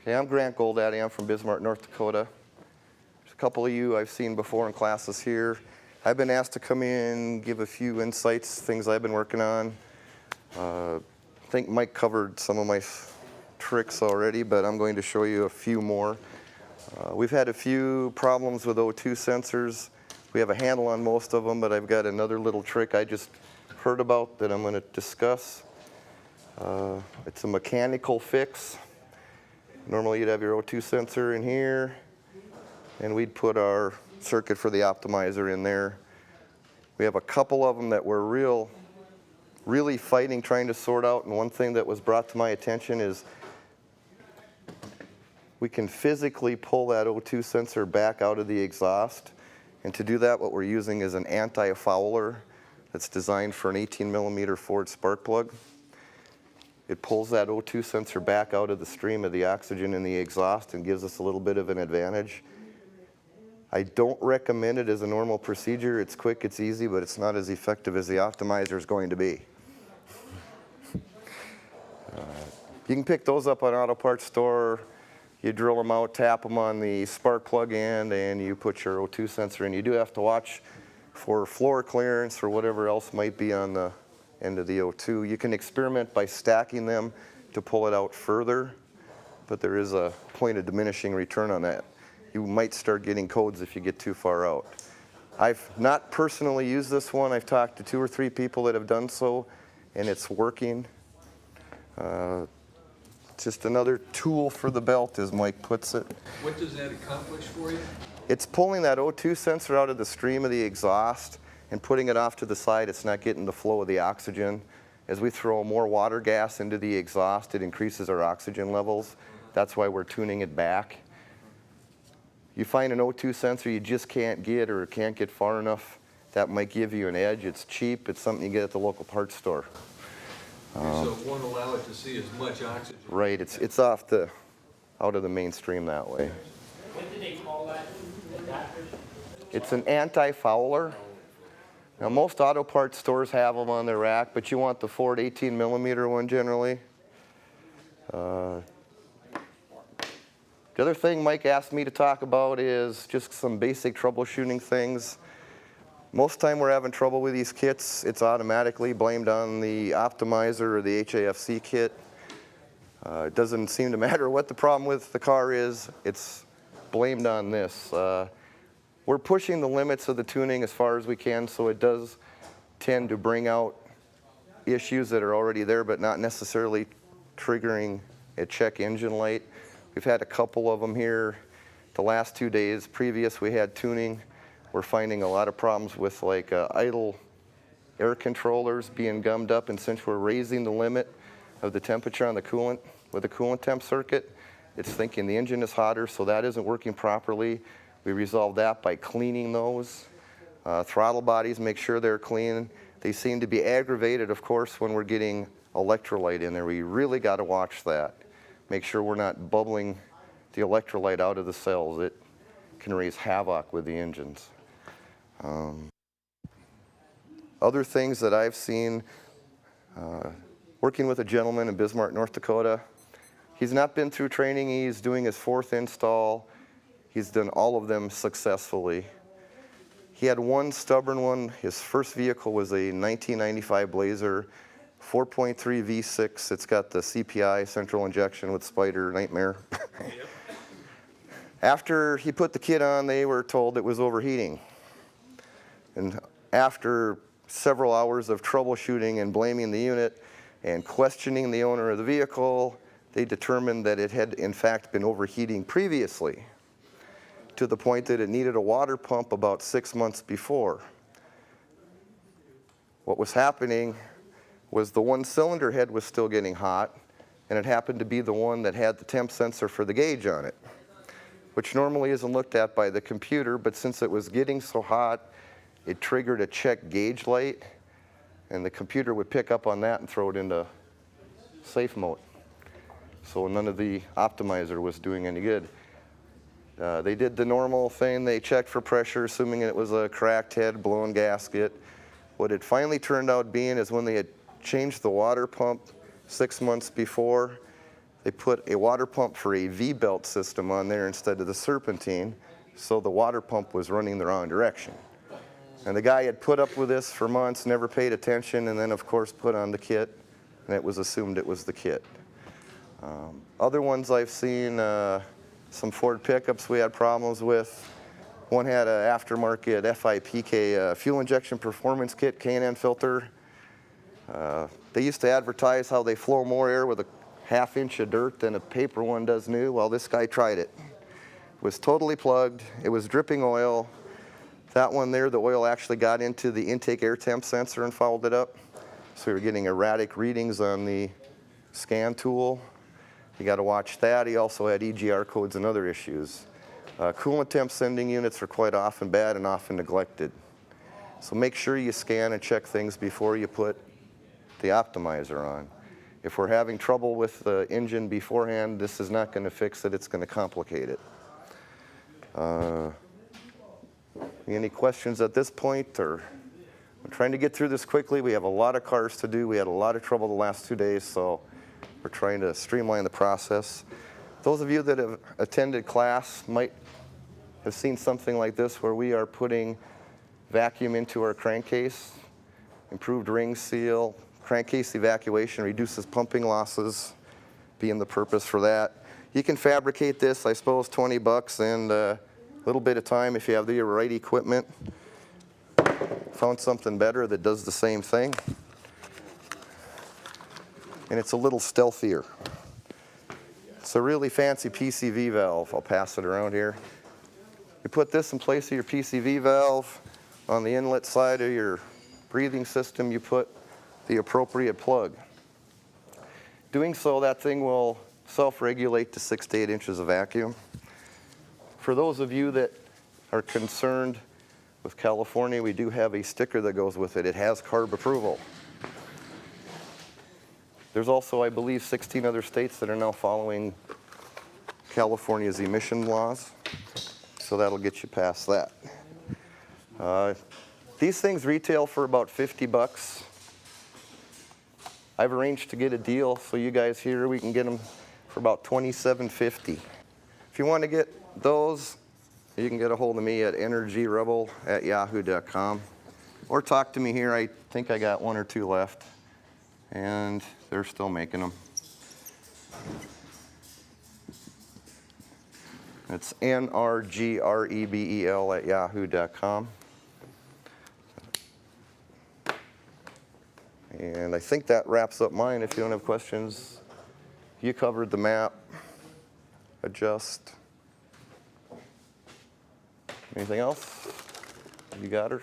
Okay, I'm Grant Goldaddy. I'm from Bismarck, North Dakota. There's a couple of you I've seen before in classes here. I've been asked to come in, give a few insights, things I've been working on. I think Mike covered some of my tricks already, but I'm going to show you a few more. We've had a few problems with O2 sensors. We have a handle on most of them, but I've got another little trick I just heard about that I'm going to discuss. It's a mechanical fix. Normally you'd have your O2 sensor in here, and we'd put our circuit for the optimizer in there. We have a couple of them that we're really fighting, trying to sort out, and one thing that was brought to my attention is we can physically pull that O2 sensor back out of the exhaust, and to do that what we're using is an anti-fouler that's designed for an 18mm Ford spark plug. It pulls that O2 sensor back out of the stream of the oxygen in the exhaust and gives us a little bit of an advantage. I don't recommend it as a normal procedure. It's quick, it's easy, but it's not as effective as the optimizer is going to be. You can pick those up at an auto parts store. You drill them out, tap them on the spark plug end, and you put your O2 sensor in. You do have to watch for floor clearance or whatever else might be on the end of the O2. You can experiment by stacking them to pull it out further, but there is a point of diminishing return on that. You might start getting codes if you get too far out. I've not personally used this one. I've talked to 2 or 3 people that have done so, and it's working. Just another tool for the belt, as Mike puts it. What does that accomplish for you? It's pulling that O2 sensor out of the stream of the exhaust and putting it off to the side. It's not getting the flow of the oxygen. As we throw more water gas into the exhaust, it increases our oxygen levels. That's why we're tuning it back. You find an O2 sensor you just can't get or can't get far enough, that might give you an edge. It's cheap. It's something you get at the local parts store. So it won't allow it to see as much oxygen. Right. It's out of the mainstream that way. What do they call that? It's an anti-fouler. Now, most auto parts stores have them on their rack, but you want the Ford 18mm one generally. The other thing Mike asked me to talk about is just some basic troubleshooting things. Most time we're having trouble with these kits, it's automatically blamed on the optimizer or the HAFC kit. It doesn't seem to matter what the problem with the car is, it's blamed on this. We're pushing the limits of the tuning as far as we can, so it does tend to bring out issues that are already there, but not necessarily triggering a check engine light. We've had a couple of them here the last 2 days. Previous we had tuning. We're finding a lot of problems with like idle air controllers being gummed up, and since we're raising the limit of the temperature on the coolant with the coolant temp circuit, it's thinking the engine is hotter, so that isn't working properly. We resolve that by cleaning those. Throttle bodies, make sure they're clean. They seem to be aggravated, of course, when we're getting electrolyte in there. We really got to watch that. Make sure we're not bubbling the electrolyte out of the cells. It can raise havoc with the engines. Other things that I've seen, working with a gentleman in Bismarck, North Dakota. He's not been through training. He's doing his 4th install. He's done all of them successfully. He had one stubborn one. His first vehicle was a 1995 Blazer, 4.3 V6. It's got the CPI, central injection with Spider Nightmare. Yep. After he put the kit on, they were told it was overheating. And after several hours of troubleshooting and blaming the unit and questioning the owner of the vehicle, they determined that it had in fact been overheating previously, to the point that it needed a water pump about 6 months before. What was happening was the one cylinder head was still getting hot, and it happened to be the one that had the temp sensor for the gauge on it, which normally isn't looked at by the computer, but since it was getting so hot, it triggered a check gauge light, and the computer would pick up on that and throw it into safe mode. So none of the optimizer was doing any good. They did the normal thing. They checked for pressure, assuming it was a cracked head, blown gasket. What it finally turned out being is when they had changed the water pump 6 months before, they put a water pump for a V-belt system on there instead of the serpentine, so the water pump was running the wrong direction. And the guy had put up with this for months, never paid attention, and then of course put on the kit, and it was assumed it was the kit. Other ones I've seen, some Ford pickups we had problems with. One had an aftermarket FIPK fuel injection performance kit, K&N filter. They used to advertise how they flow more air with a ½ inch of dirt than a paper one does new. Well, this guy tried it. It was totally plugged. It was dripping oil. That one there, the oil actually got into the intake air temp sensor and fouled it up. So we were getting erratic readings on the scan tool. You got to watch that. He also had EGR codes and other issues. Coolant temp sending units are quite often bad and often neglected. So make sure you scan and check things before you put the optimizer on. If we're having trouble with the engine beforehand, this is not going to fix it, it's going to complicate it. Any questions at this point? Or I'm trying to get through this quickly. We have a lot of cars to do. We had a lot of trouble the last 2 days, so we're trying to streamline the process. Those of you that have attended class might have seen something like this where we are putting vacuum into our crankcase, improved ring seal, crankcase evacuation reduces pumping losses, being the purpose for that. You can fabricate this, I suppose, 20 bucks and a little bit of time if you have the right equipment. Found something better that does the same thing. And it's a little stealthier. It's a really fancy PCV valve. I'll pass it around here. You put this in place of your PCV valve. On the inlet side of your breathing system, you put the appropriate plug. Doing so, that thing will self-regulate to 6 to 8 inches of vacuum. For those of you that are concerned with California, we do have a sticker that goes with it. It has CARB approval. There's also, I believe, 16 other states that are now following California's emission laws, so that'll get you past that. These things retail for about 50 bucks. I've arranged to get a deal, so you guys here, we can get them for about $27.50. If you want to get those, you can get a hold of me at energyrebel@yahoo.com, or talk to me here. I think I got 1 or 2 left, and they're still making them. It's NRGREBEL@yahoo.com. And I think that wraps up mine. If you don't have questions, you covered the map, adjust. Anything else? You got her?